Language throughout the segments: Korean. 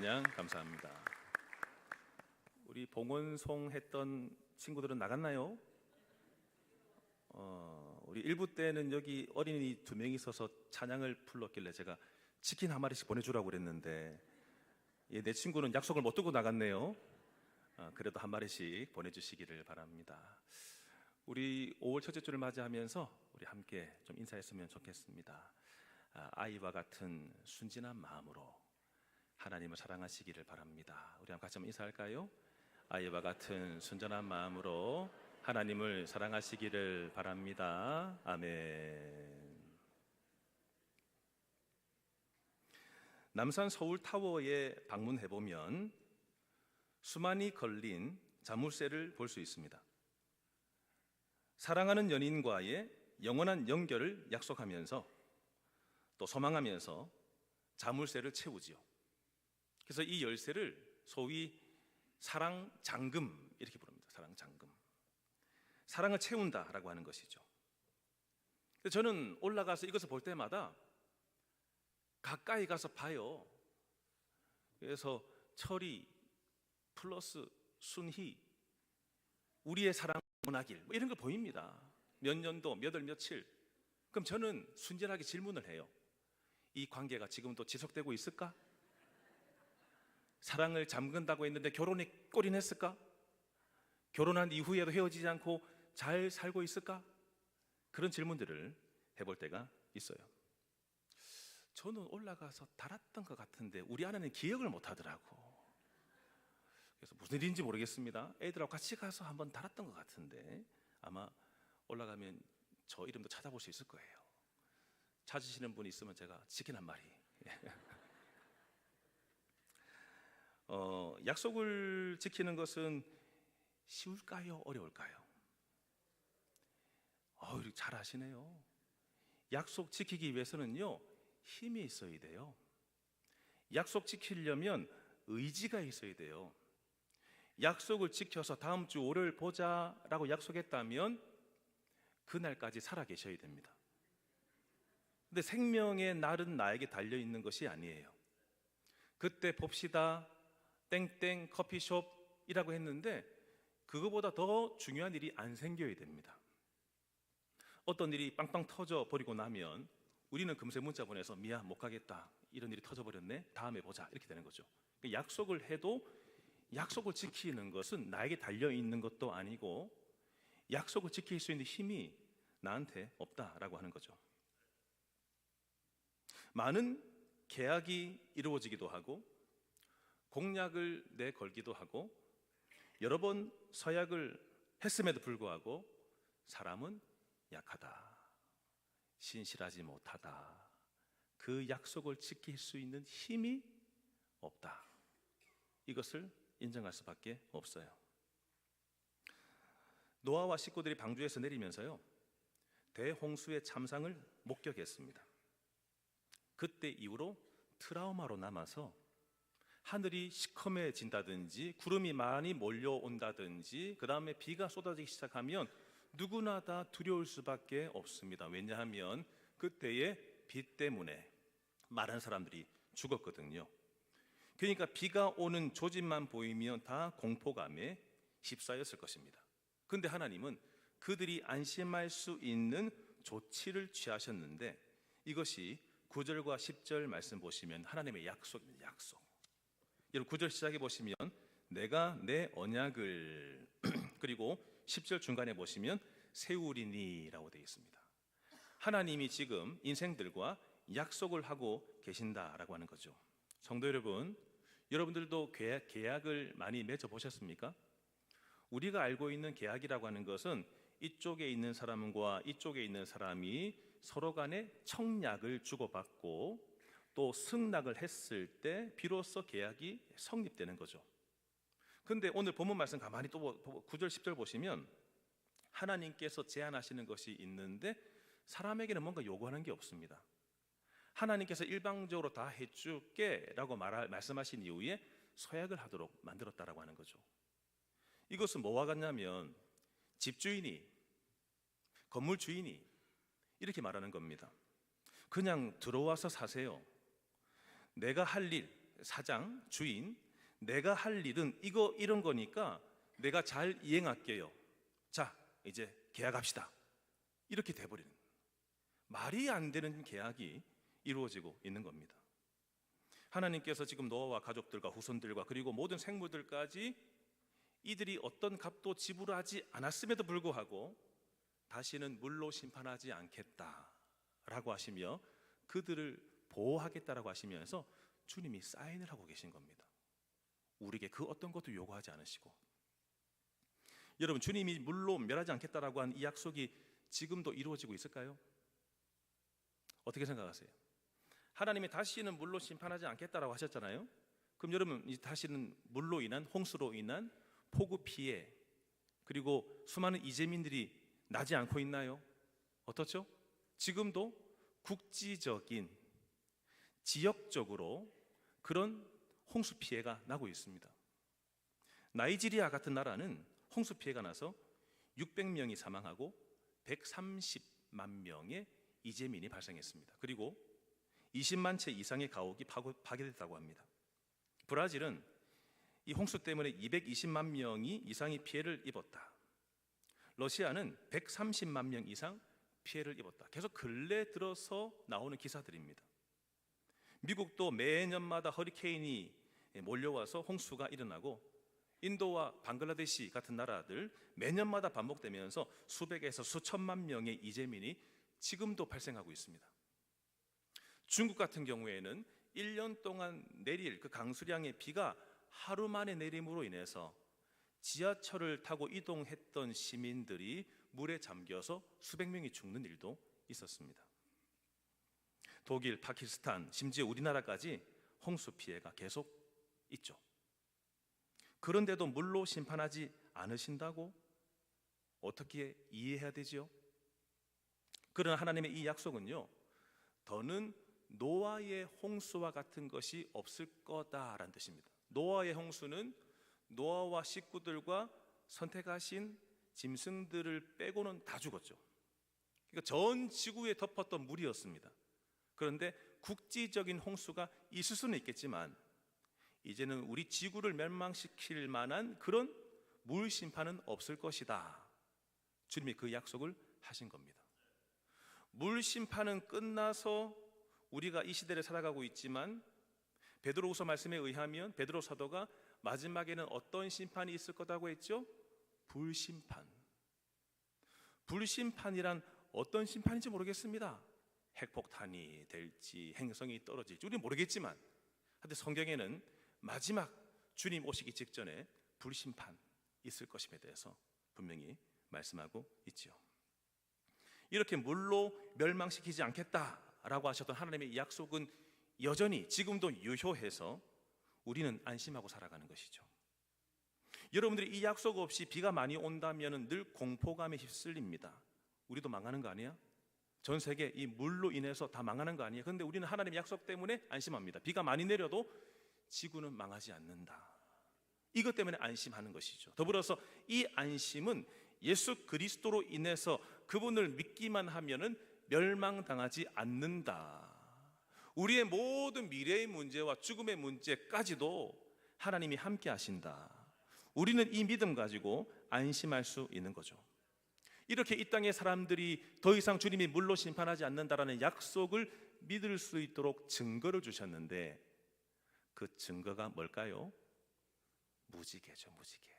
찬양 감사합니다. 우리 봉헌송 했던 친구들은 나갔나요? 우리 1부 때는 여기 어린이 2명이 있어서 찬양을 불렀길래 제가 치킨 한 마리씩 보내주라고 그랬는데 내 친구는 약속을 못 두고 나갔네요. 그래도 한 마리씩 보내주시기를 바랍니다. 우리 5월 첫째 주를 맞이하면서 우리 함께 좀 인사했으면 좋겠습니다. 아이와 같은 순진한 마음으로 하나님을 사랑하시기를 바랍니다. 우리 같이 한번 인사할까요? 아이와 같은 순전한 마음으로 하나님을 사랑하시기를 바랍니다. 아멘. 남산 서울타워에 방문해보면 수만이 걸린 자물쇠를 볼 수 있습니다. 사랑하는 연인과의 영원한 연결을 약속하면서 또 소망하면서 자물쇠를 채우지요. 그래서 이 열쇠를 소위 사랑 잠금 이렇게 부릅니다. 사랑 잠금. 사랑을 채운다라고 하는 것이죠. 그래서 저는 올라가서 이것을 볼 때마다 가까이 가서 봐요. 그래서 철이 플러스 순희, 우리의 사랑 원하길 뭐 이런 거 보입니다. 몇 년도, 몇 월, 며칠. 그럼 저는 순진하게 질문을 해요. 이 관계가 지금도 지속되고 있을까? 사랑을 잠근다고 했는데 결혼에 골인했을까? 결혼한 이후에도 헤어지지 않고 잘 살고 있을까? 그런 질문들을 해볼 때가 있어요. 저는 올라가서 달았던 것 같은데 우리 아내는 기억을 못 하더라고. 그래서 무슨 일인지 모르겠습니다. 애들하고 같이 가서 한번 달았던 것 같은데 아마 올라가면 저 이름도 찾아볼 수 있을 거예요. 찾으시는 분이 있으면 제가 치킨 한 마리. 약속을 지키는 것은 쉬울까요? 어려울까요? 잘 아시네요. 약속 지키기 위해서는요 힘이 있어야 돼요. 약속 지키려면 의지가 있어야 돼요. 약속을 지켜서 다음 주 월요일 보자라고 약속했다면 그날까지 살아 계셔야 됩니다. 근데 생명의 날은 나에게 달려있는 것이 아니에요. 그때 봅시다 땡땡 커피숍이라고 했는데 그거보다 더 중요한 일이 안 생겨야 됩니다. 어떤 일이 빵빵 터져 버리고 나면 우리는 금세 문자 보내서 미안 못 가겠다, 이런 일이 터져버렸네, 다음에 보자, 이렇게 되는 거죠. 약속을 해도 약속을 지키는 것은 나에게 달려있는 것도 아니고 약속을 지킬 수 있는 힘이 나한테 없다라고 하는 거죠. 많은 계약이 이루어지기도 하고 공약을 내걸기도 하고 여러 번 서약을 했음에도 불구하고 사람은 약하다, 신실하지 못하다, 그 약속을 지킬 수 있는 힘이 없다, 이것을 인정할 수밖에 없어요. 노아와 식구들이 방주에서 내리면서요 대홍수의 참상을 목격했습니다. 그때 이후로 트라우마로 남아서 하늘이 시커매진다든지 구름이 많이 몰려온다든지 그 다음에 비가 쏟아지기 시작하면 누구나 다 두려울 수밖에 없습니다. 왜냐하면 그때의 비 때문에 많은 사람들이 죽었거든요. 그러니까 비가 오는 조짐만 보이면 다 공포감에 휩싸였을 것입니다. 그런데 하나님은 그들이 안심할 수 있는 조치를 취하셨는데 이것이 9절과 10절 말씀 보시면 하나님의 약속입니다. 약속. 여러분 9절 시작해 보시면 내가 내 언약을 그리고 10절 중간에 보시면 세우리니 라고 되어 있습니다. 하나님이 지금 인생들과 약속을 하고 계신다라고 하는 거죠. 성도 여러분, 여러분들도 계약을 많이 맺어 보셨습니까? 우리가 알고 있는 계약이라고 하는 것은 이쪽에 있는 사람과 이쪽에 있는 사람이 서로 간에 청약을 주고받고 또 승낙을 했을 때 비로소 계약이 성립되는 거죠. 그런데 오늘 본문 말씀 가만히 또 9절 10절 보시면 하나님께서 제안하시는 것이 있는데 사람에게는 뭔가 요구하는 게 없습니다. 하나님께서 일방적으로 다 해줄게 라고 말씀하신 이후에 서약을 하도록 만들었다라고 하는 거죠. 이것은 뭐와 같냐면 집주인이, 건물 주인이 이렇게 말하는 겁니다. 그냥 들어와서 사세요. 내가 할 일, 사장, 주인, 내가 할 일은 이런 거니까 내가 잘 이행할게요. 자, 이제 계약합시다. 이렇게 돼버리는, 말이 안 되는 계약이 이루어지고 있는 겁니다. 하나님께서 지금 노아와 가족들과 후손들과 그리고 모든 생물들까지 이들이 어떤 값도 지불하지 않았음에도 불구하고 다시는 물로 심판하지 않겠다라고 하시며 그들을 보호하겠다라고 하시면서 주님이 사인을 하고 계신 겁니다. 우리에게 그 어떤 것도 요구하지 않으시고. 여러분, 주님이 물로 멸하지 않겠다라고 한 이 약속이 지금도 이루어지고 있을까요? 어떻게 생각하세요? 하나님이 다시는 물로 심판하지 않겠다라고 하셨잖아요. 그럼 여러분, 이 다시는 물로 인한, 홍수로 인한 폭우 피해 그리고 수많은 이재민들이 나지 않고 있나요? 어떻죠? 지금도 국지적인, 지역적으로 그런 홍수 피해가 나고 있습니다. 나이지리아 같은 나라는 홍수 피해가 나서 600명이 사망하고 130만 명의 이재민이 발생했습니다. 그리고 20만 채 이상의 가옥이 파괴됐다고 합니다. 브라질은 이 홍수 때문에 220만 명이 이상의 피해를 입었다. 러시아는 130만 명 이상 피해를 입었다. 계속 근래 들어서 나오는 기사들입니다. 미국도 매년마다 허리케인이 몰려와서 홍수가 일어나고 인도와 방글라데시 같은 나라들 매년마다 반복되면서 수백에서 수천만 명의 이재민이 지금도 발생하고 있습니다. 중국 같은 경우에는 1년 동안 내릴 그 강수량의 비가 하루 만에 내림으로 인해서 지하철을 타고 이동했던 시민들이 물에 잠겨서 수백 명이 죽는 일도 있었습니다. 독일, 파키스탄, 심지어 우리나라까지 홍수 피해가 계속 있죠. 그런데도 물로 심판하지 않으신다고 어떻게 이해해야 되지요? 그러나 하나님의 이 약속은요, 더는 노아의 홍수와 같은 것이 없을 거다라는 뜻입니다. 노아의 홍수는 노아와 식구들과 선택하신 짐승들을 빼고는 다 죽었죠. 그러니까 전 지구에 덮었던 물이었습니다. 그런데 국지적인 홍수가 있을 수는 있겠지만 이제는 우리 지구를 멸망시킬 만한 그런 물 심판은 없을 것이다. 주님이 그 약속을 하신 겁니다. 물 심판은 끝나서 우리가 이 시대를 살아가고 있지만 베드로후서 말씀에 의하면 베드로 사도가 마지막에는 어떤 심판이 있을 거라고 했죠? 불심판. 불심판이란 어떤 심판인지 모르겠습니다. 핵폭탄이 될지 행성이 떨어질지 우리는 모르겠지만 하여튼 성경에는 마지막 주님 오시기 직전에 불심판 있을 것임에 대해서 분명히 말씀하고 있죠. 이렇게 물로 멸망시키지 않겠다라고 하셨던 하나님의 약속은 여전히 지금도 유효해서 우리는 안심하고 살아가는 것이죠. 여러분들이 이 약속 없이 비가 많이 온다면 늘 공포감에 휩쓸립니다. 우리도 망하는 거 아니야? 전 세계 이 물로 인해서 다 망하는 거 아니에요? 그런데 우리는 하나님의 약속 때문에 안심합니다. 비가 많이 내려도 지구는 망하지 않는다. 이것 때문에 안심하는 것이죠. 더불어서 이 안심은 예수 그리스도로 인해서 그분을 믿기만 하면은 멸망당하지 않는다. 우리의 모든 미래의 문제와 죽음의 문제까지도 하나님이 함께 하신다. 우리는 이 믿음 가지고 안심할 수 있는 거죠. 이렇게 이 땅의 사람들이 더 이상 주님이 물로 심판하지 않는다라는 약속을 믿을 수 있도록 증거를 주셨는데 그 증거가 뭘까요? 무지개죠, 무지개.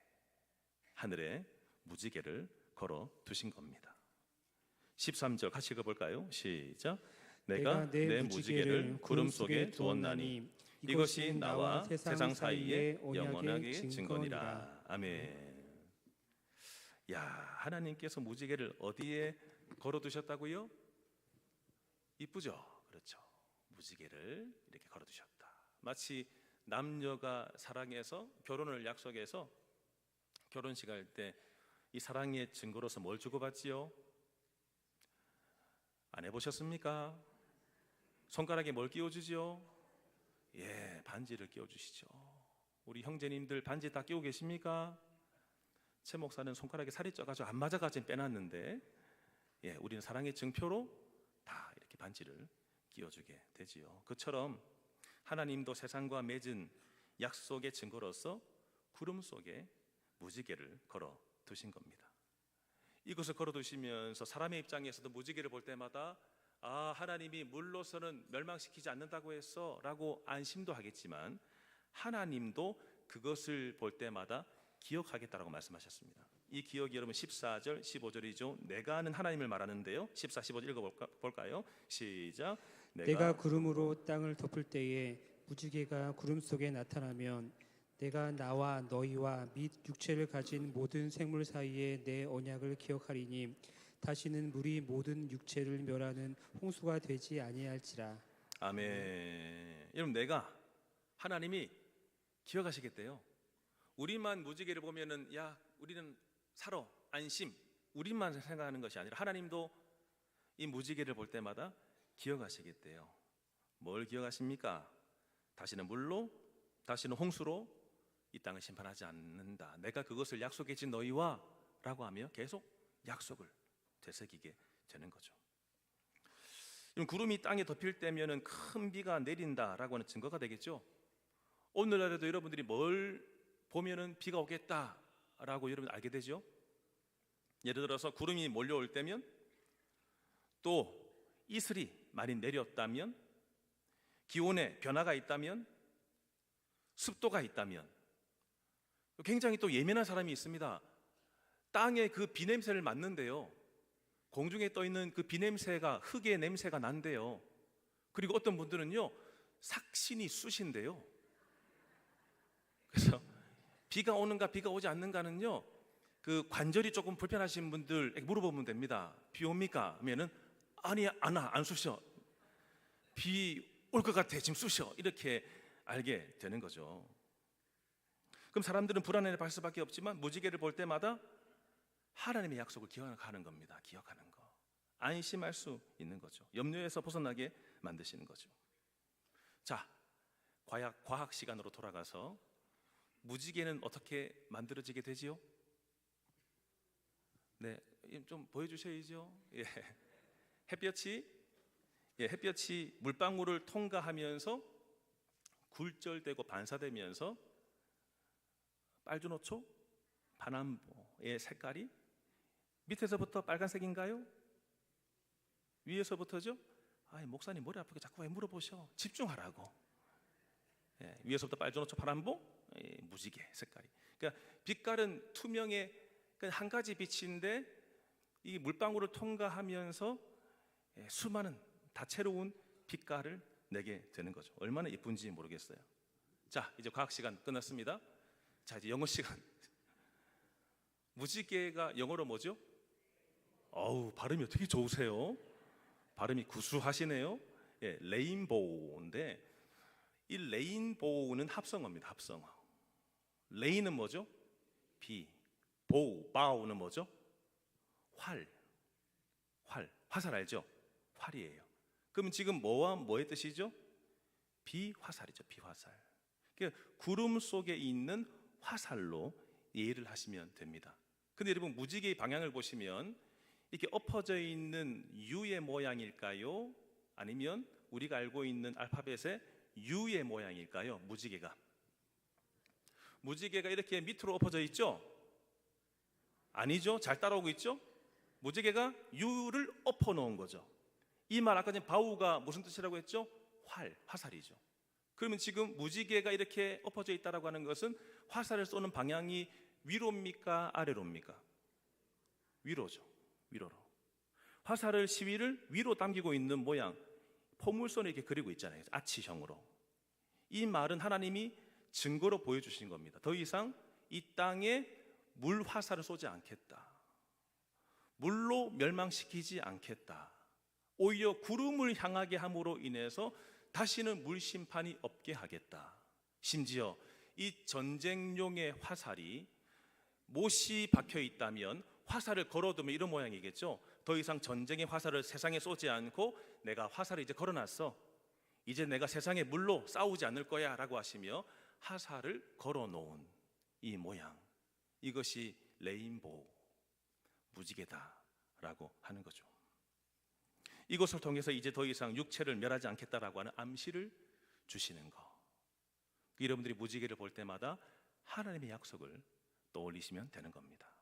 하늘에 무지개를 걸어 두신 겁니다. 13절 같이 읽어볼까요? 시작. 내가 내 무지개를 구름 속에 두었나니 이것이 나와 세상 사이에 영원하게 증거니라. 아멘. 야, 하나님께서 무지개를 어디에 걸어 두셨다고요? 이쁘죠? 그렇죠. 무지개를 이렇게 걸어 두셨다. 마치 남녀가 사랑해서 결혼을 약속해서 결혼식 할 때 이 사랑의 증거로서 뭘 주고받지요? 안 해보셨습니까? 손가락에 뭘 끼워주지요? 예, 반지를 끼워주시죠. 우리 형제님들 반지 다 끼고 계십니까? 최 목사는 손가락에 살이 쪄가지고 안 맞아가지고 빼놨는데, 예, 우리는 사랑의 증표로 다 이렇게 반지를 끼워주게 되지요. 그처럼 하나님도 세상과 맺은 약속의 증거로서 구름 속에 무지개를 걸어 두신 겁니다. 이것을 걸어 두시면서 사람의 입장에서도 무지개를 볼 때마다 하나님이 물로서는 멸망시키지 않는다고 했어 라고 안심도 하겠지만, 하나님도 그것을 볼 때마다 기억하겠다라고 말씀하셨습니다. 이 기억이 여러분 14절 15절이죠. 내가 아는 하나님을 말하는데요. 14, 15절 읽어볼까요? 시작. 내가 구름으로 땅을 덮을 때에 무지개가 구름 속에 나타나면 내가 나와 너희와 및 육체를 가진 모든 생물 사이에 내 언약을 기억하리니 다시는 물이 모든 육체를 멸하는 홍수가 되지 아니할지라. 아멘. 여러분, 내가 하나님이 기억하시겠대요. 우리만 무지개를 보면은 우리는 살아 안심, 우리만 생각하는 것이 아니라 하나님도 이 무지개를 볼 때마다 기억하시겠대요. 뭘 기억하십니까? 다시는 물로, 다시는 홍수로 이 땅을 심판하지 않는다. 내가 그것을 약속해 준 너희와 라고 하며 계속 약속을 되새기게 되는 거죠. 구름이 땅에 덮일 때면은 큰 비가 내린다라고 하는 증거가 되겠죠. 오늘날에도 여러분들이 뭘 보면은 비가 오겠다라고 여러분 알게 되죠. 예를 들어서 구름이 몰려올 때면, 또 이슬이 많이 내렸다면, 기온에 변화가 있다면, 습도가 있다면, 굉장히 또 예민한 사람이 있습니다. 땅에 그 비냄새를 맡는데요, 공중에 떠 있는 그 비냄새가, 흙의 냄새가 난대요. 그리고 어떤 분들은요 삭신이 쑤신대요. 그래서 비가 오는가 비가 오지 않는가는요, 그 관절이 조금 불편하신 분들에게 물어보면 됩니다. 비 옵니까? 하면은 아니 안 쑤셔, 비 올 것 같아 지금 쑤셔, 이렇게 알게 되는 거죠. 그럼 사람들은 불안해 할 수밖에 없지만 무지개를 볼 때마다 하나님의 약속을 기억하는 겁니다. 기억하는 거, 안심할 수 있는 거죠. 염려에서 벗어나게 만드시는 거죠. 자, 과학 시간으로 돌아가서 무지개는 어떻게 만들어지게 되지요? 네, 좀 보여주셔야죠. 햇볕이 물방울을 통과하면서 굴절되고 반사되면서 빨주노초, 반암보의 색깔이 밑에서부터 빨간색인가요? 위에서부터죠? 목사님 머리 아프게 자꾸 왜 물어보셔? 집중하라고. 위에서부터 빨주노초, 파란보, 무지개 색깔이. 그러니까 빛깔은 투명의 한 가지 빛인데 이 물방울을 통과하면서 수많은 다채로운 빛깔을 내게 되는 거죠. 얼마나 예쁜지 모르겠어요. 자, 이제 과학 시간 끝났습니다. 자, 이제 영어 시간. 무지개가 영어로 뭐죠? 발음이 어떻게 좋으세요? 발음이 구수하시네요. 레인보우인데, 이 레인보우는 합성어입니다. 합성어. 레인은 뭐죠? 비. 바우는 뭐죠? 화살 알죠? 활이에요. 그러면 지금 뭐와 뭐의 뜻이죠? 비화살이죠. 비화살. 그러니까 구름 속에 있는 화살로 이해를 하시면 됩니다. 근데 여러분, 무지개의 방향을 보시면 이렇게 엎어져 있는 U의 모양일까요? 아니면 우리가 알고 있는 알파벳의 U의 모양일까요? 무지개가 이렇게 밑으로 엎어져 있죠? 아니죠? 잘 따라오고 있죠? 무지개가 U를 엎어 놓은 거죠. 이 말 아까 전에 바우가 무슨 뜻이라고 했죠? 화살이죠. 그러면 지금 무지개가 이렇게 엎어져 있다라고 하는 것은 화살을 쏘는 방향이 위로입니까? 아래로입니까? 위로죠. 위로로. 화살을 시위를 위로 당기고 있는 모양, 포물선을 이렇게 그리고 있잖아요. 아치형으로. 이 말은 하나님이 증거로 보여주신 겁니다. 더 이상 이 땅에 물 화살을 쏘지 않겠다. 물로 멸망시키지 않겠다. 오히려 구름을 향하게 함으로 인해서 다시는 물 심판이 없게 하겠다. 심지어 이 전쟁용의 화살이 못이 박혀 있다면 화살을 걸어두면 이런 모양이겠죠. 더 이상 전쟁의 화살을 세상에 쏘지 않고 내가 화살을 이제 걸어놨어, 이제 내가 세상의 물로 싸우지 않을 거야 라고 하시며 화살을 걸어놓은 이 모양, 이것이 레인보우, 무지개다라고 하는 거죠. 이것을 통해서 이제 더 이상 육체를 멸하지 않겠다라고 하는 암시를 주시는 거. 여러분들이 무지개를 볼 때마다 하나님의 약속을 떠올리시면 되는 겁니다.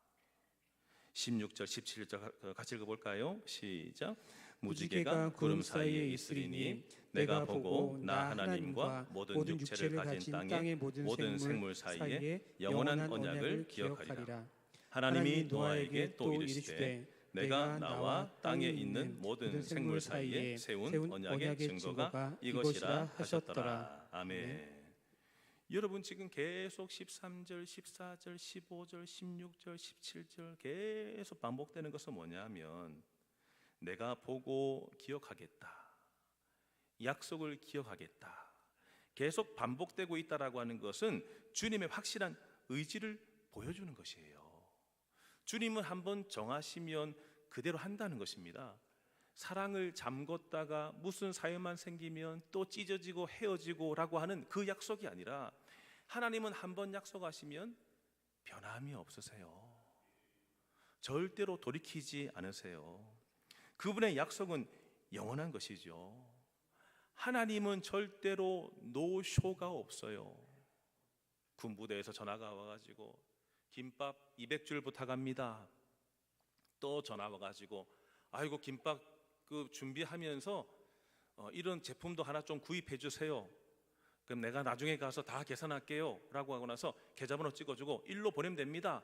16절, 17절 같이 읽어볼까요? 시작. 무지개가 구름 사이에 있으리니 내가 보고 나 하나님과 모든 육체를 가진 땅의 모든 생물 사이에 영원한 언약을 기억하리라. 하나님이 노아에게 또 이르시되 내가 나와 땅에 있는 모든 생물 사이에 세운 언약의 증거가 이것이라 하셨더라. 아멘. 여러분 지금 계속 13절, 14절, 15절, 16절, 17절 계속 반복되는 것은 뭐냐면 내가 보고 기억하겠다, 약속을 기억하겠다, 계속 반복되고 있다라고 하는 것은 주님의 확실한 의지를 보여주는 것이에요. 주님은 한번 정하시면 그대로 한다는 것입니다. 사랑을 잠궜다가 무슨 사유만 생기면 또 찢어지고 헤어지고 라고 하는 그 약속이 아니라 하나님은 한번 약속하시면 변함이 없으세요. 절대로 돌이키지 않으세요. 그분의 약속은 영원한 것이죠. 하나님은 절대로 노쇼가 없어요. 군부대에서 전화가 와가지고 김밥 200줄 부탁합니다. 또 전화 와가지고 아이고 김밥 그 준비하면서 이런 제품도 하나 좀 구입해 주세요. 그럼 내가 나중에 가서 다 계산할게요 라고 하고 나서 계좌번호 찍어주고 일로 보내면 됩니다.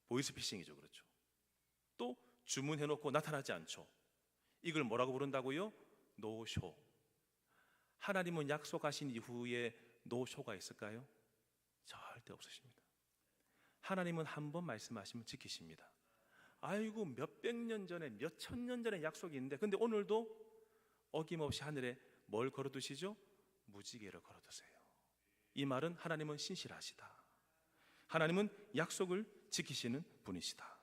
보이스피싱이죠. 그렇죠. 또 주문해놓고 나타나지 않죠. 이걸 뭐라고 부른다고요? 노쇼. 하나님은 약속하신 이후에 노쇼가 있을까요? 절대 없으십니다. 하나님은 한 번 말씀하시면 지키십니다. 아이고 몇백 년 전에 몇천 년 전에 약속이 있는데 근데 오늘도 어김없이 하늘에 뭘 걸어두시죠? 무지개를 걸어두세요. 이 말은 하나님은 신실하시다. 하나님은 약속을 지키시는 분이시다.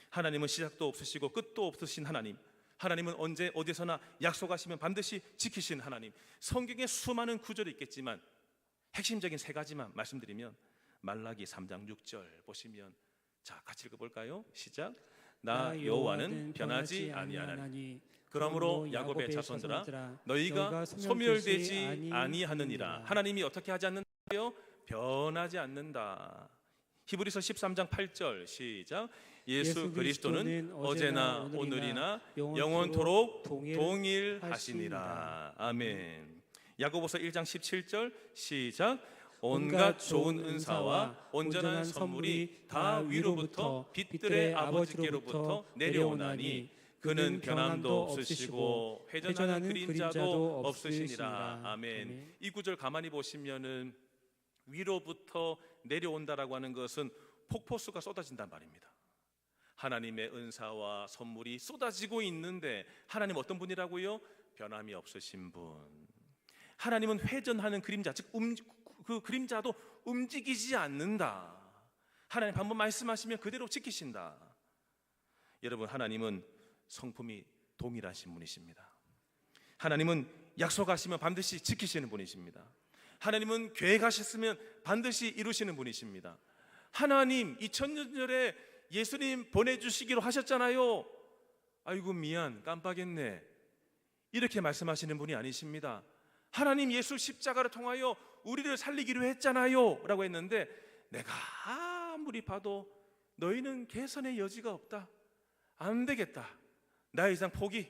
하나님은 시작도 없으시고 끝도 없으신 하나님. 하나님은 언제 어디서나 약속하시면 반드시 지키시는 하나님. 성경에 수많은 구절이 있겠지만 핵심적인 세 가지만 말씀드리면 말라기 3장 6절 보시면 자 같이 읽어볼까요? 시작. 나 여호와는 변하지 아니하나니 그러므로 야곱의 자손들아 너희가 소멸되지 아니하느니라. 하나님이 어떻게 하지 않는다요? 변하지 않는다. 히브리서 13장 8절 시작. 예수 그리스도는 어제나 오늘이나 영원토록 동일하시니라. 아멘. 야고보서 1장 17절 시작. 온갖 좋은 은사와 온전한 선물이 다 위로부터 빛들의 아버지께로부터 내려오나니 그는 변함도 없으시고 회전하는 그림자도 없으시니라. 아멘. 이 구절 가만히 보시면은 위로부터 내려온다라고 하는 것은 폭포수가 쏟아진단 말입니다. 하나님의 은사와 선물이 쏟아지고 있는데 하나님 어떤 분이라고요? 변함이 없으신 분. 하나님은 회전하는 그림자, 즉 그 그림자도 움직이지 않는다. 하나님 한번 말씀하시면 그대로 지키신다. 여러분 하나님은 성품이 동일하신 분이십니다. 하나님은 약속하시면 반드시 지키시는 분이십니다. 하나님은 계획하셨으면 반드시 이루시는 분이십니다. 하나님 2000년 전에 예수님 보내주시기로 하셨잖아요. 아이고 미안 깜빡했네 이렇게 말씀하시는 분이 아니십니다. 하나님 예수 십자가를 통하여 우리를 살리기로 했잖아요 라고 했는데 내가 아무리 봐도 너희는 개선의 여지가 없다. 안 되겠다. 나 이상 포기.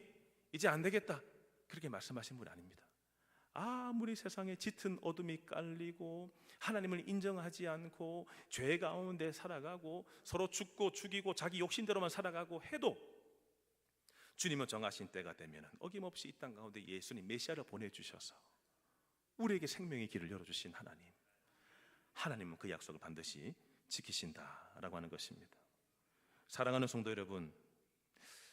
이제 안 되겠다. 그렇게 말씀하신 분이 아닙니다. 아무리 세상에 짙은 어둠이 깔리고 하나님을 인정하지 않고 죄 가운데 살아가고 서로 죽고 죽이고 자기 욕심대로만 살아가고 해도 주님은 정하신 때가 되면 어김없이 이 땅 가운데 예수님 메시아를 보내주셔서 우리에게 생명의 길을 열어주신 하나님. 하나님은 그 약속을 반드시 지키신다라고 하는 것입니다. 사랑하는 성도 여러분,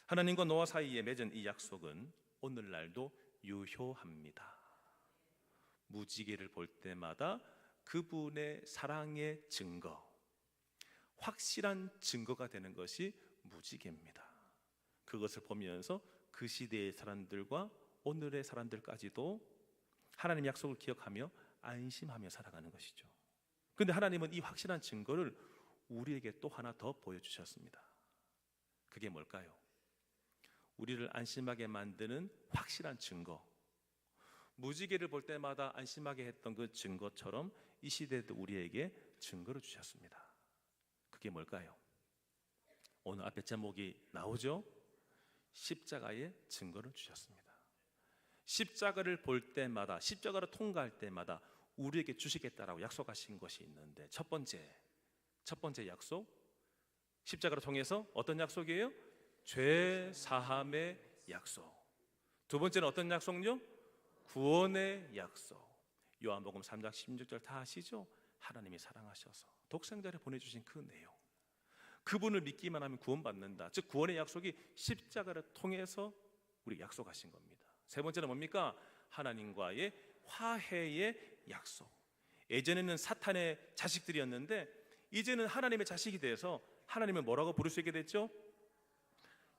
하나님과 노아 사이에 맺은 이 약속은 오늘날도 유효합니다. 무지개를 볼 때마다 그분의 사랑의 증거, 확실한 증거가 되는 것이 무지개입니다. 그것을 보면서 그 시대의 사람들과 오늘의 사람들까지도 하나님 약속을 기억하며 안심하며 살아가는 것이죠. 그런데 하나님은 이 확실한 증거를 우리에게 또 하나 더 보여주셨습니다. 그게 뭘까요? 우리를 안심하게 만드는 확실한 증거. 무지개를 볼 때마다 안심하게 했던 그 증거처럼 이 시대에도 우리에게 증거를 주셨습니다. 그게 뭘까요? 오늘 앞에 제목이 나오죠? 십자가의 증거를 주셨습니다. 십자가를 볼 때마다, 십자가를 통과할 때마다 우리에게 주시겠다라고 약속하신 것이 있는데, 첫 번째 약속, 십자가를 통해서 어떤 약속이에요? 죄 사함의 약속. 두 번째는 어떤 약속요? 구원의 약속. 요한복음 3장 16절 다 아시죠? 하나님이 사랑하셔서 독생자를 보내주신 그 내용, 그분을 믿기만 하면 구원받는다. 즉 구원의 약속이 십자가를 통해서 우리 약속하신 겁니다. 세 번째는 뭡니까? 하나님과의 화해의 약속. 예전에는 사탄의 자식들이었는데 이제는 하나님의 자식이 돼서 하나님을 뭐라고 부를 수 있게 됐죠?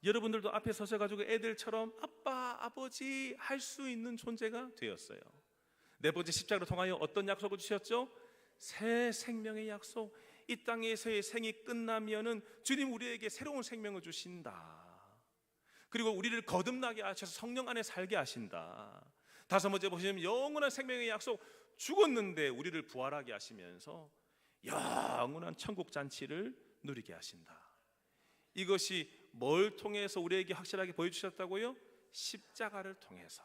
여러분들도 앞에 서셔가지고 애들처럼 아빠, 아버지 할 수 있는 존재가 되었어요. 네 번째, 십자가를 통하여 어떤 약속을 주셨죠? 새 생명의 약속. 이 땅에서의 생이 끝나면은 주님 우리에게 새로운 생명을 주신다. 그리고 우리를 거듭나게 하셔서 성령 안에 살게 하신다. 다섯 번째 보시면 영원한 생명의 약속. 죽었는데 우리를 부활하게 하시면서 영원한 천국 잔치를 누리게 하신다. 이것이 뭘 통해서 우리에게 확실하게 보여주셨다고요? 십자가를 통해서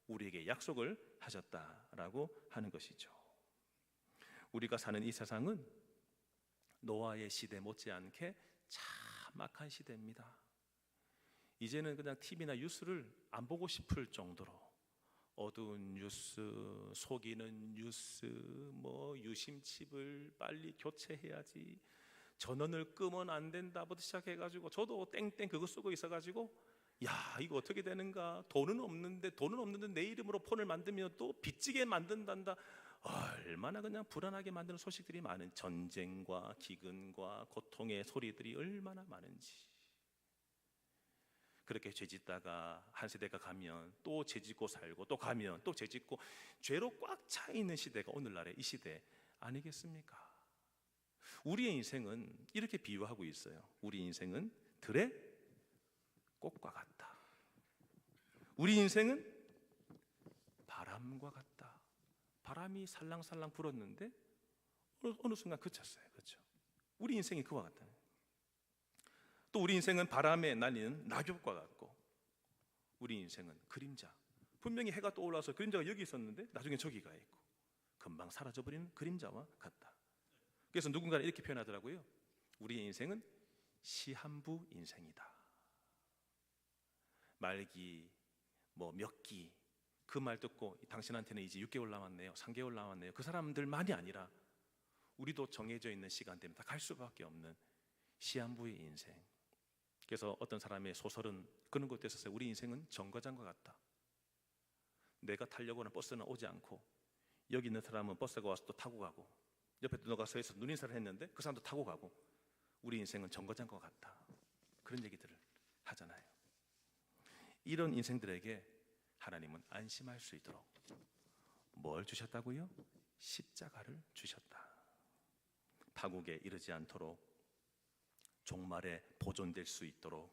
우리에게 약속을 하셨다라고 하는 것이죠. 우리가 사는 이 세상은 노아의 시대 못지않게 참악한 시대입니다. 이제는 그냥 TV나 뉴스를 안 보고 싶을 정도로 어두운 뉴스, 속이는 뉴스, 뭐 유심칩을 빨리 교체해야지, 전원을 끄면 안 된다부터 시작해가지고, 저도 땡땡 그거 쓰고 있어가지고 야 이거 어떻게 되는가, 돈은 없는데 내 이름으로 폰을 만들면 또 빚지게 만든단다. 얼마나 그냥 불안하게 만드는 소식들이 많은, 전쟁과 기근과 고통의 소리들이 얼마나 많은지. 그렇게 죄짓다가 한 세대가 가면 또 죄짓고 살고, 또 가면 또 죄짓고, 죄로 꽉 차 있는 시대가 오늘날의 이 시대 아니겠습니까? 우리의 인생은 이렇게 비유하고 있어요. 우리 인생은 들의 꽃과 같다. 우리 인생은 바람과 같다. 바람이 살랑살랑 불었는데 어느 순간 그쳤어요. 그렇죠? 우리 인생이 그와 같다. 또 우리 인생은 바람에 날리는 낙엽과 같고, 우리 인생은 그림자. 분명히 해가 떠올라서 그림자가 여기 있었는데 나중에 저기 가 있고 금방 사라져버리는 그림자와 같다. 그래서 누군가는 이렇게 표현하더라고요. 우리의 인생은 시한부 인생이다. 말기, 뭐 몇 기, 그 말 듣고 당신한테는 이제 6개월 남았네요, 3개월 남았네요, 그 사람들만이 아니라 우리도 정해져 있는 시간 때문에 다 갈 수밖에 없는 시한부의 인생. 그래서 어떤 사람의 소설은 그런 것도 있었어요. 우리 인생은 정거장과 같다. 내가 타려고 하는 버스는 오지 않고, 여기 있는 사람은 버스가 와서 또 타고 가고, 옆에 누가 서 있어 눈인사를 했는데 그 사람도 타고 가고, 우리 인생은 정거장과 같다. 그런 얘기들을 하잖아요. 이런 인생들에게 하나님은 안심할 수 있도록 뭘 주셨다고요? 십자가를 주셨다. 파국에 이르지 않도록, 종말에 보존될 수 있도록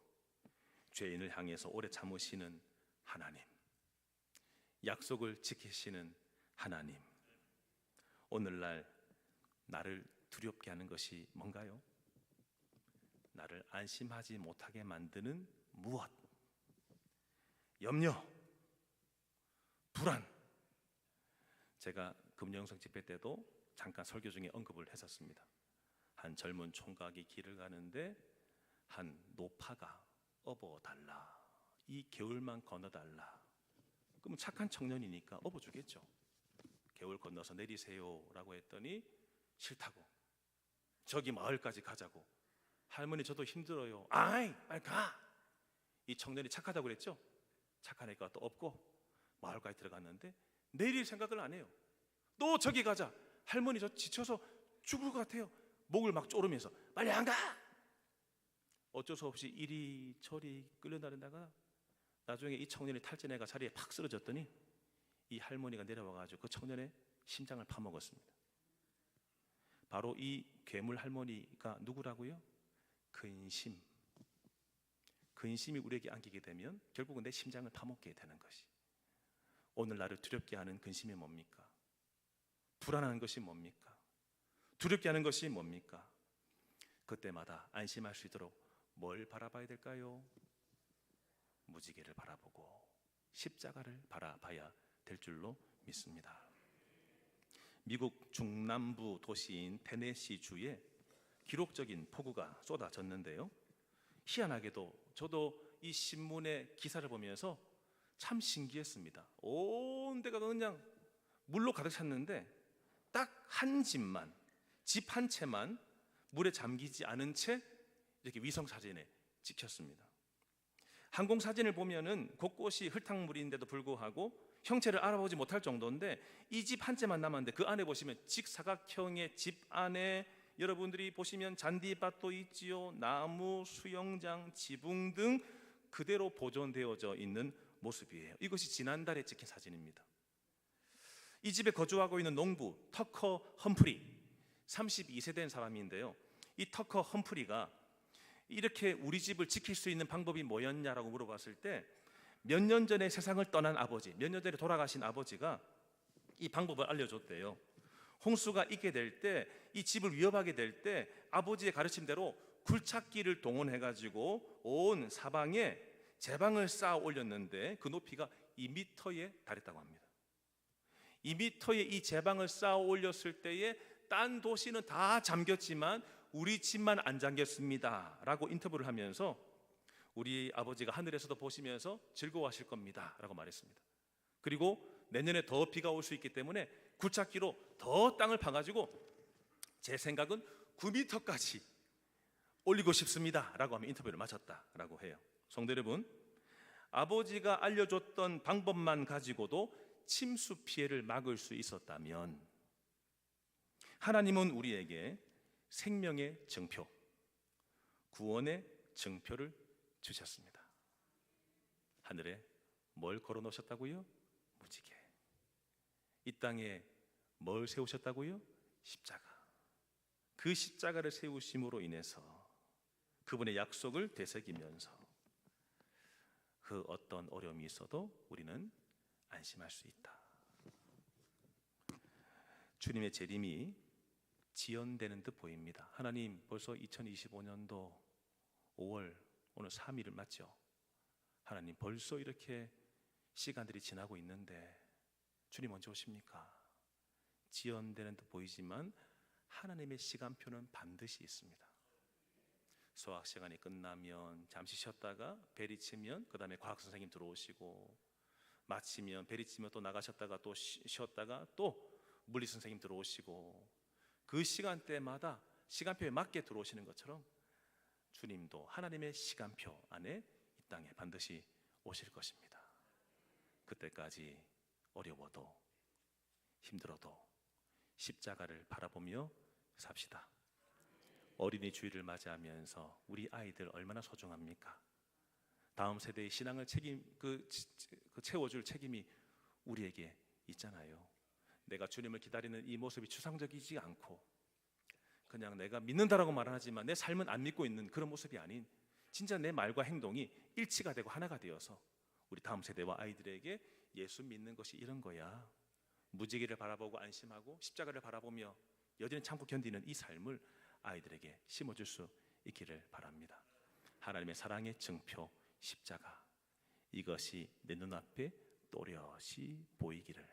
죄인을 향해서 오래 참으시는 하나님, 약속을 지키시는 하나님. 오늘날 나를 두렵게 하는 것이 뭔가요? 나를 안심하지 못하게 만드는 무엇? 염려, 불안. 제가 금영성 집회 때도 잠깐 설교 중에 언급을 했었습니다. 한 젊은 총각이 길을 가는데 한 노파가 업어달라, 이 겨울만 건너달라. 그럼 착한 청년이니까 업어주겠죠. 겨울 건너서 내리세요 라고 했더니 싫다고, 저기 마을까지 가자고. 할머니 저도 힘들어요. 아이 빨리 가. 이 청년이 착하다고 그랬죠. 착하니까 또 업고 마을까지 들어갔는데 내릴 생각을 안 해요. 또 저기 가자. 할머니 저 지쳐서 죽을 것 같아요. 목을 막 조르면서 빨리 안 가. 어쩔 수 없이 이리저리 끌려다니다가 나중에 이 청년이 탈진해가 자리에 팍 쓰러졌더니 이 할머니가 내려와가지고 그 청년의 심장을 파먹었습니다. 바로 이 괴물 할머니가 누구라고요? 근심. 근심이 우리에게 안기게 되면 결국은 내 심장을 파먹게 되는 것이. 오늘 나를 두렵게 하는 근심이 뭡니까? 불안한 것이 뭡니까? 두렵게 하는 것이 뭡니까? 그때마다 안심할 수 있도록 뭘 바라봐야 될까요? 무지개를 바라보고 십자가를 바라봐야 될 줄로 믿습니다. 미국 중남부 도시인 테네시주에 기록적인 폭우가 쏟아졌는데요. 희한하게도 저도 이 신문의 기사를 보면서 참 신기했습니다. 온 데가 그냥 물로 가득 찼는데 딱 한 집만, 집 한 채만 물에 잠기지 않은 채 이렇게 위성 사진에 찍혔습니다. 항공 사진을 보면은 곳곳이 흙탕물인데도 불구하고 형체를 알아보지 못할 정도인데 이 집 한 채만 남았는데 그 안에 보시면 직사각형의 집 안에 여러분들이 보시면 잔디밭도 있지요, 나무, 수영장, 지붕 등 그대로 보존되어져 있는 모습이에요. 이것이 지난달에 찍힌 사진입니다. 이 집에 거주하고 있는 농부 터커 험프리, 32세 된 사람인데요. 이 터커 험프리가 이렇게 우리 집을 지킬 수 있는 방법이 뭐였냐라고 물어봤을 때 몇 년 전에 세상을 떠난 아버지, 몇 년 전에 돌아가신 아버지가 이 방법을 알려줬대요. 홍수가 있게 될 때, 이 집을 위협하게 될 때 아버지의 가르침대로 굴착기를 동원해가지고 온 사방에 제방을 쌓아 올렸는데 그 높이가 2m에 달했다고 합니다. 2m의 이 제방을 쌓아 올렸을 때에 딴 도시는 다 잠겼지만 우리 집만 안 잠겼습니다 라고 인터뷰를 하면서 우리 아버지가 하늘에서도 보시면서 즐거워하실 겁니다 라고 말했습니다. 그리고 내년에 더 비가 올 수 있기 때문에 굴착기로 더 땅을 파가지고 제 생각은 9m까지 올리고 싶습니다 라고 하며 인터뷰를 마쳤다라고 해요. 성도 여러분, 아버지가 알려줬던 방법만 가지고도 침수 피해를 막을 수 있었다면 하나님은 우리에게 생명의 증표, 구원의 증표를 주셨습니다. 하늘에 뭘 걸어 놓으셨다고요? 무지개. 이 땅에 뭘 세우셨다고요? 십자가. 그 십자가를 세우심으로 인해서 그분의 약속을 되새기면서 그 어떤 어려움이 있어도 우리는 안심할 수 있다. 주님의 재림이 지연되는 듯 보입니다. 하나님, 벌써 2025년도 5월 오늘 3일을 맞죠? 하나님, 벌써 이렇게 시간들이 지나고 있는데 주님 언제 오십니까? 지연되는 듯 보이지만 하나님의 시간표는 반드시 있습니다. 수학 시간이 끝나면 잠시 쉬었다가 벨이 치면 그 다음에 과학 선생님 들어오시고, 마치면 벨이 치면 또 나가셨다가 또 쉬었다가 또 물리 선생님 들어오시고, 그 시간대마다 시간표에 맞게 들어오시는 것처럼 주님도 하나님의 시간표 안에 이 땅에 반드시 오실 것입니다. 그때까지 어려워도 힘들어도 십자가를 바라보며 삽시다. 어린이 주일을 맞이하면서 우리 아이들 얼마나 소중합니까? 다음 세대의 신앙을 채워줄 책임이 우리에게 있잖아요. 내가 주님을 기다리는 이 모습이 추상적이지 않고 그냥 내가 믿는다라고 말하지만 내 삶은 안 믿고 있는 그런 모습이 아닌 진짜 내 말과 행동이 일치가 되고 하나가 되어서 우리 다음 세대와 아이들에게 예수 믿는 것이 이런 거야, 무지개를 바라보고 안심하고 십자가를 바라보며 여전히 참고 견디는 이 삶을 아이들에게 심어줄 수 있기를 바랍니다. 하나님의 사랑의 증표 십자가, 이것이 내 눈앞에 또렷이 보이기를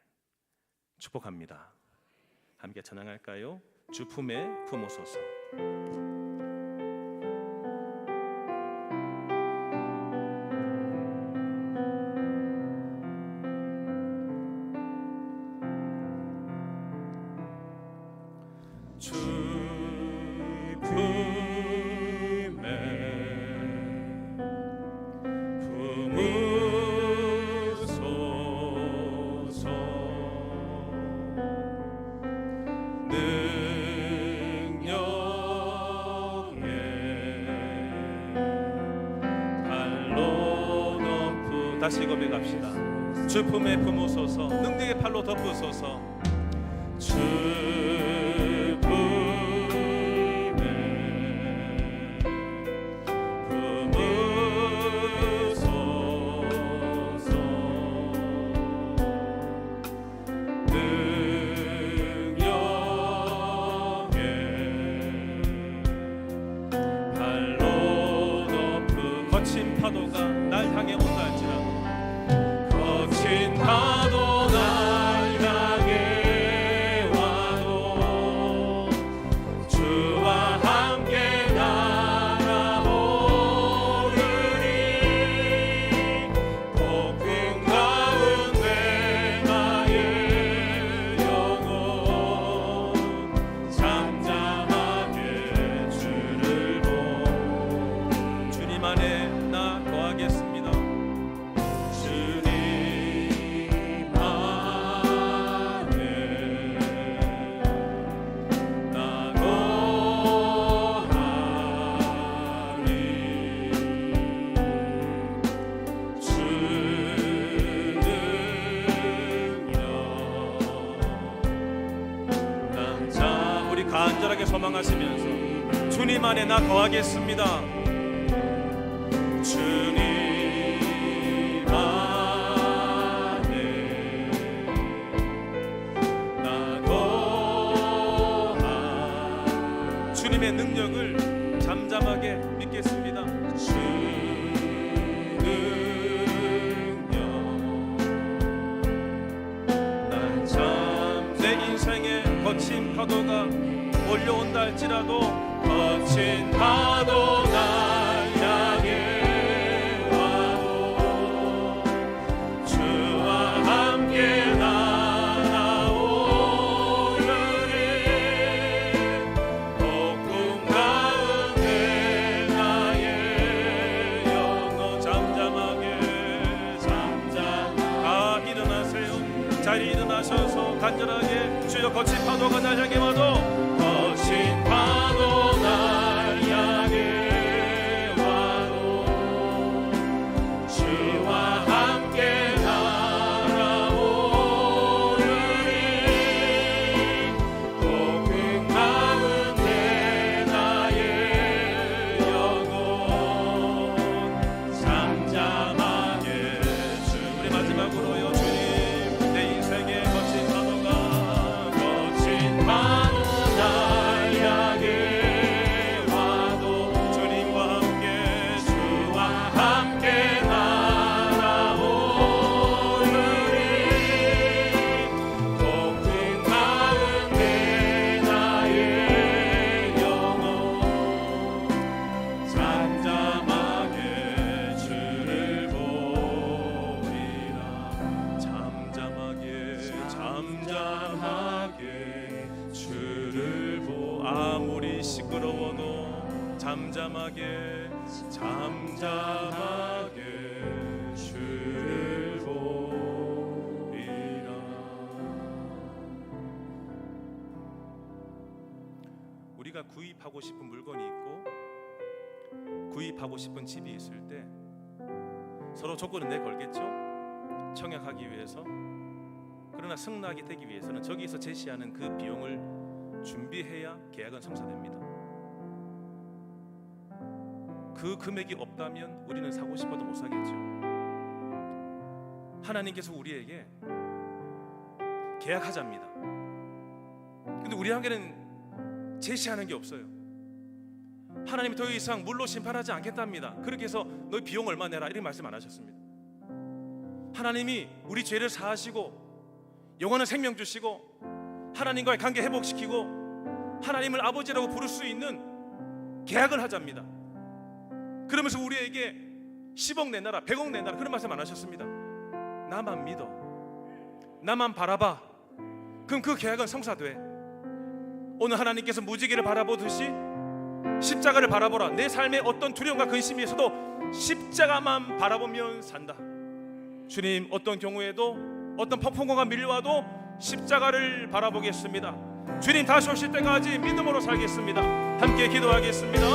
축복합니다. 함께 찬양할까요? 주 품에 품으소서. 다시 고백합시다. 주 품에 품으소서, 능력의 팔로 덮으소서. 주 품에 품으소서. 간절하게 소망하시면서 주님 안에 나 거하겠습니다. 주님 안에 나 거하. 주님의 능력을 잠잠하게 믿겠습니다. 주 능력 난 참 내 인생에 거친 파도가 몰려온다 할지라도 거친 파도 날 향해 와도 주와 함께 날아오르리. 폭풍 가운데 나의 영혼 잠잠하게 일어나세요. 자리 일어나셔서 간절하게 주여 거친 파도가 날 향해 와도 거친 파도 날 향해 와도 주와 함께 날아오르리. 폭풍 가운데 나의 영혼 잠잠하게 우리 마지막으로요. 주님 내 인생의 거친 파도가 거친 파도 날 향해 와도 주님과 함께 주와 함께 날아오르리. 폭풍 가운데 나의 영혼 잠잠하게 주를 보리라. 잠잠하게 주를 보. 아무리 시끄러워도 잠잠하게 주를 보리라. 우리가 구입하고 싶은 물건이 있고 구입하고 싶은 집이 있을 때 서로 조건은 내걸겠죠. 청약하기 위해서. 그러나 승낙이 되기 위해서는 저기에서 제시하는 그 비용을 준비해야 계약은 성사됩니다. 그 금액이 없다면 우리는 사고 싶어도 못 사겠죠. 하나님께서 우리에게 계약하자입니다. 근데 우리에게는 제시하는 게 없어요. 하나님이 더 이상 물로 심판하지 않겠답니다. 그렇게 해서 너희 비용 얼마 내라 이렇게 말씀 안 하셨습니다. 하나님이 우리 죄를 사하시고 영원한 생명 주시고 하나님과의 관계 회복시키고 하나님을 아버지라고 부를 수 있는 계약을 하자입니다. 그러면서 우리에게 10억 내놔라 100억 내놔라 그런 말씀 안 하셨습니다. 나만 믿어, 나만 바라봐. 그럼 그 계약은 성사돼. 오늘 하나님께서 무지개를 바라보듯이 십자가를 바라보라. 내 삶의 어떤 두려움과 근심이 있어도 십자가만 바라보면 산다. 주님, 어떤 경우에도 어떤 폭풍우가 밀려와도 십자가를 바라보겠습니다. 주님 다시 오실 때까지 믿음으로 살겠습니다. 함께 기도하겠습니다.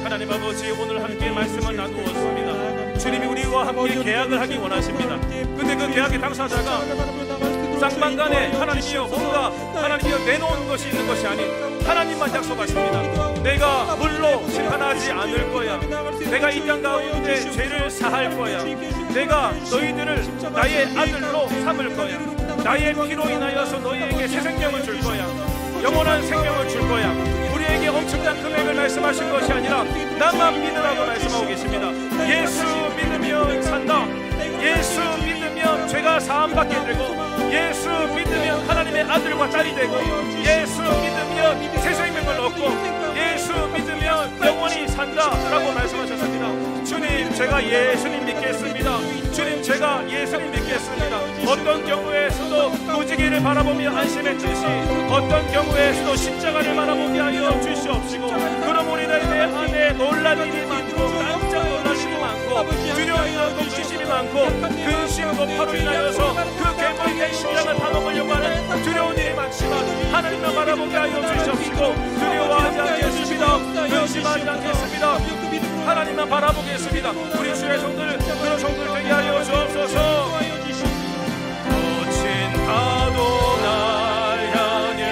하나님 아버지, 오늘 함께 말씀을 나누었습니다. 주님이 우리와 함께 계약을 하기 원하십니다. 근데 그 계약의 당사자가 쌍방간에 하나님이여 뭔가 하나님이여 내놓은 것이 있는 것이 아닌 하나님만 약속하십니다. 내가 물로 심판하지 않을 거야. 내가 이 땅 가운데 죄를 사할 거야. 내가 너희들을 나의 아들로 삼을 거야. 나의 피로 인하여서 너희에게 새 생명을 줄 거야. 영원한 생명을 줄 거야. 우리에게 엄청난 금액을 말씀하신 것이 아니라 나만 믿으라고 말씀하고 계십니다. 예수 믿으면 산다. 예수 믿으면 죄가 사함받게 되고, 예수 믿으면 하나님의 아들과 딸이 되고, 예수 믿으면 새 생명을 얻고, 예수 믿으면 영원히 산다라고 말씀하셨습니다. 주님, 제가 예수님 믿겠습니다. 주님, 제가 예수님 믿겠습니다. 어떤 경우에서도 무지개를 바라보며 안심했듯이 어떤 경우에서도 십자가를 바라보게 하여 주시옵시고, 그럼 우리들의 안에 놀란 일이 많고 깜짝 놀랄 일이 많고 두려움이 많고 근심이 많고 근심 고파로 인하여서 그 괴물된 심장을 파먹으려고 하는 두려운 일이 많지만 하나님을 바라보게 하여 주시옵시고, 두려워하지 않겠습니다. 근심하지 않겠습니다. 하나님만 바라보겠습니다. 우리 주의 성들, 그런 성들 되게 하여 주옵소서. 거친 파도 날 향해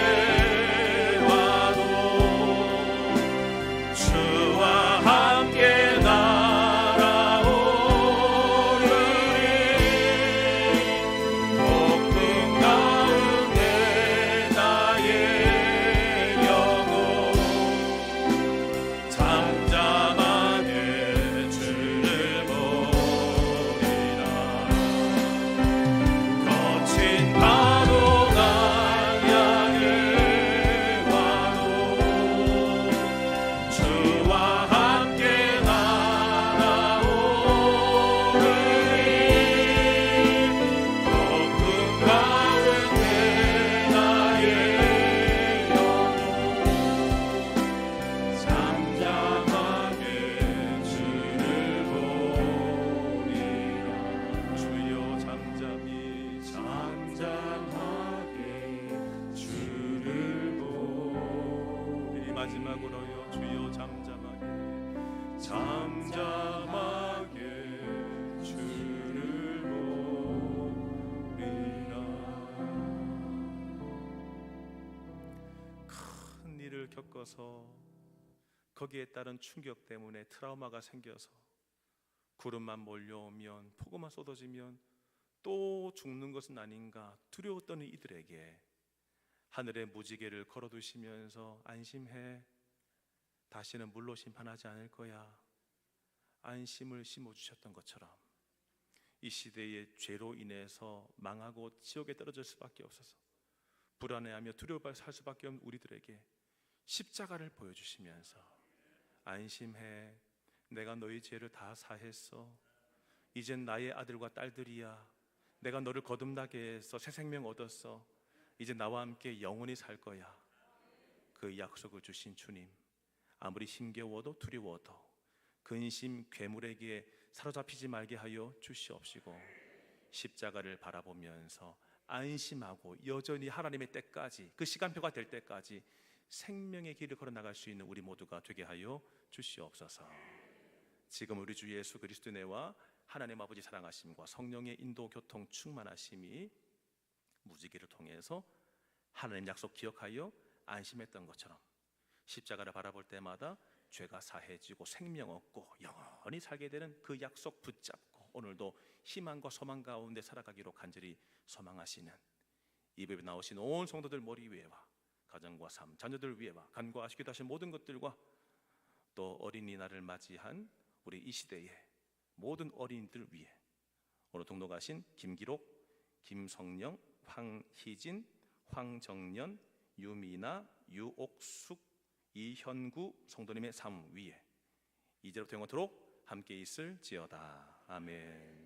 와도 마지막으로요 주여 잠잠하게 잠잠하게 주를 보리라. 큰 일을 겪어서 거기에 따른 충격 때문에 트라우마가 생겨서 구름만 몰려오면 폭우만 쏟아지면 또 죽는 것은 아닌가 두려웠던 이들에게 하늘의 무지개를 걸어두시면서 안심해, 다시는 물로 심판하지 않을 거야, 안심을 심어주셨던 것처럼 이 시대의 죄로 인해서 망하고 지옥에 떨어질 수밖에 없어서 불안해하며 두려워 살 수밖에 없는 우리들에게 십자가를 보여주시면서 안심해, 내가 너희 죄를 다 사했어, 이젠 나의 아들과 딸들이야, 내가 너를 거듭나게 해서 새 생명 얻었어, 이제 나와 함께 영원히 살 거야. 그 약속을 주신 주님, 아무리 힘겨워도 두려워도 근심 괴물에게 사로잡히지 말게 하여 주시옵시고 십자가를 바라보면서 안심하고 여전히 하나님의 때까지, 그 시간표가 될 때까지 생명의 길을 걸어 나갈 수 있는 우리 모두가 되게 하여 주시옵소서. 지금 우리 주 예수 그리스도의 은혜와 하나님 아버지 사랑하심과 성령의 인도 교통 충만하심이 무지개를 통해서 하나님 약속 기억하여 안심했던 것처럼 십자가를 바라볼 때마다 죄가 사해지고 생명 얻고 영원히 살게 되는 그 약속 붙잡고 오늘도 희망과 소망 가운데 살아가기로 간절히 소망하시는 이 예배에 나오신 온 성도들 머리 위에와 가정과 삶, 자녀들 위에와 간구하시기도 하신 모든 것들과 또 어린이날을 맞이한 우리 이 시대의 모든 어린이들 위해 오늘 동록하신 김기록, 김성령, 황희진, 황정년, 유미나, 유옥숙, 이현구 성도님의 삶 위에 이제부터 영원토록 함께 있을지어다. 아멘.